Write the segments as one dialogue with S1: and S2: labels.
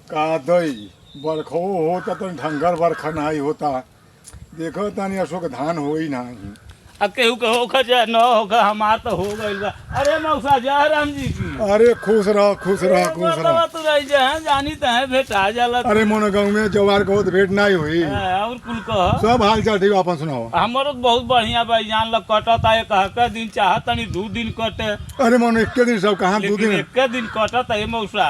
S1: का दई बरखो होता तो ढंगर बरखा नहीं होता। देखो तनी अशोक धान हो ही नहीं।
S2: अब केहू के होगा चाहे न होगा, हमार तो हो गइल बा। अरे मौसा जय राम जी की।
S1: अरे खुश रह खुश रह खुश रह।
S2: तू रही जाए जानी तहे भेटा जाला।
S1: अरे मोन गाँव में जवार को भेंट नहीं हुई।
S2: और कुल कह
S1: सब हाल चाल ठीक अपन सुनाओ।
S2: हमारो तो बहुत बढ़िया भाई जान लग कटता है, कह दिन चाहत तनी 2 दिन कटे।
S1: अरे मोन एक दिन सब कहाँ 2 दिन
S2: एक दिन कटता है मौसा।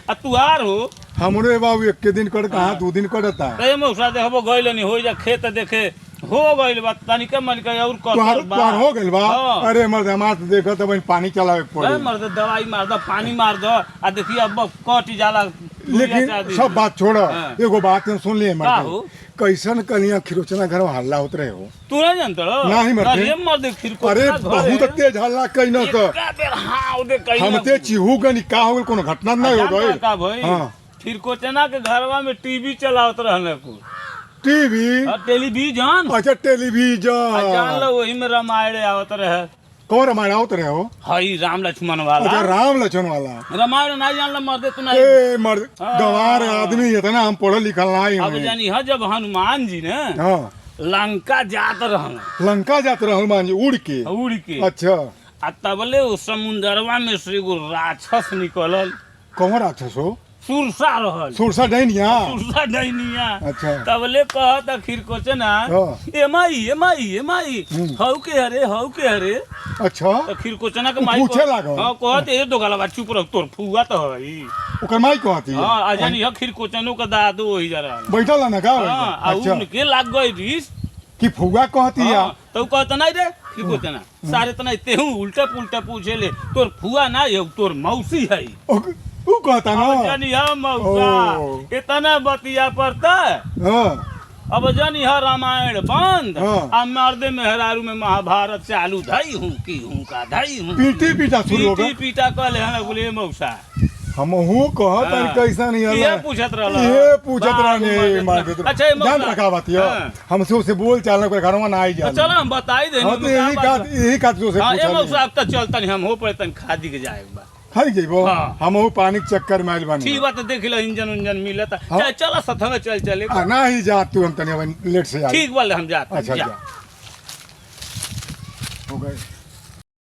S2: आ तुहार हो
S1: हमरे बाबू एक दिन कर कहाँ 2 दिन करता।
S2: ए मौसा देखबो गइल नहीं हो जा खेत देखे हो गइल बा तनी के मन के और
S1: तुहार तुहार हो गइल बा।
S2: हाँ।
S1: अरे मर्द हमार तो देखो तो बन पानी चलावे पड़े।
S2: मर्द दवाई मार दो, पानी मार दो, आ देखिए अब कट जाला।
S1: लेकिन सब बात छोड़ो।
S2: हाँ।
S1: एगो बात तुम सुन लिए
S2: का
S1: मर्द
S2: हो?
S1: कैसन कनिया खिरोचना घर में हल्ला होत रहे हो।
S2: तू नहीं जानत रो?
S1: नहीं मर्द।
S2: अरे मर्द फिर को
S1: अरे बहुत तेज हल्ला कहीं तो
S2: का बेर हां ओदे कहीं
S1: हम ते चिहू गनी का हो कोनो घटना नहीं हो गई।
S2: का भाई
S1: हाँ।
S2: फिर कोचना के घरवा में टीवी चलावत रहने को।
S1: टीवी
S2: और टेलीविजन
S1: अच्छा टेलीविजन
S2: जान लो वही में रामायण आवत रहे।
S1: कौन रामायण होत रहे हो।
S2: हई राम लक्ष्मण वाला।
S1: अच्छा राम लक्ष्मण वाला।
S2: रामायण नहीं जान लो मर्दे तू नहीं।
S1: ए मर्द
S2: हाँ।
S1: गंवार आदमी इतना हम पढ़ल लिखल नहीं
S2: अब
S1: हमें।
S2: जानी है जब हनुमान जी ने
S1: हाँ
S2: लंका जात रहन
S1: लंका जात रहे हनुमान जी उड़ के।
S2: उड़ के
S1: अच्छा
S2: आ तबले उस समुंदरवा में से एगो राक्षस निकलल।
S1: कौन राक्षस हो।
S2: सुरसा रहल।
S1: सुरसा डैनिया।
S2: सुरसा डैनिया।
S1: अच्छा
S2: तबले कहत आखिर कोचना
S1: हाँ।
S2: एमाई हौ के हरे
S1: अच्छा
S2: तो फिर कोचना के माई
S1: पूछे लागल।
S2: हां कहत ए दो गलबा चुप रह तोर फुआ तो हई।
S1: ओकर माई कहती है।
S2: हां आ जानी है फिर कोचनो का दादू वही जा रहा।
S1: बैठल है ना का।
S2: हां आ
S1: अच्छा
S2: उनके लाग गई रिस।
S1: कि फुगा कहती है।
S2: हाँ, तो कहता नहीं रे फिर कोचना सारे तना तेहू उल्टा पुल्टा पूछे ले तोर फुआ ना है तोर मौसी है।
S1: ऊ कहता ना।
S2: जानी है मौसा
S1: ओ।
S2: इतना बतिया पड़ता है।
S1: हाँ
S2: अब जानी है रामायण बंद।
S1: हाँ।
S2: अब मर्दे मेहरारू में महाभारत चालू धई हूँ की हूँ का धई हूँ
S1: पीटी पीटा शुरू हो
S2: पीटी
S1: गया।
S2: पीटा कल है ना बोले मौसा।
S1: हम हूँ कहत
S2: हाँ।
S1: कैसा नहीं
S2: ये पूछत रहला।
S1: ये पूछत
S2: बाबू
S1: रहने मार
S2: मर्द।
S1: के।
S2: अच्छा ये
S1: जान
S2: मौसा।
S1: रखा बात यो
S2: हाँ।
S1: हमसे उसे बोल चालना कोई घरवा ना आई जा।
S2: चलो हम बताई दे।
S1: हाँ तो यही का से
S2: हाँ ये
S1: पूछा
S2: मौसा अब तक चलता नहीं हम हो पड़े तन खादी के जाए बा।
S1: खाई जइबो।
S2: हाँ।
S1: हम हूँ पानी के चक्कर में आइल बानी।
S2: ठीक बात देख लो इंजन उंजन मिलता।
S1: हाँ।
S2: चाहे चला सथंग चल चले।
S1: ना ही जा तू हम तनी लेट से आ।
S2: ठीक बोले हम जाते
S1: अच्छा
S2: हैं, जा।
S1: जा हो गए।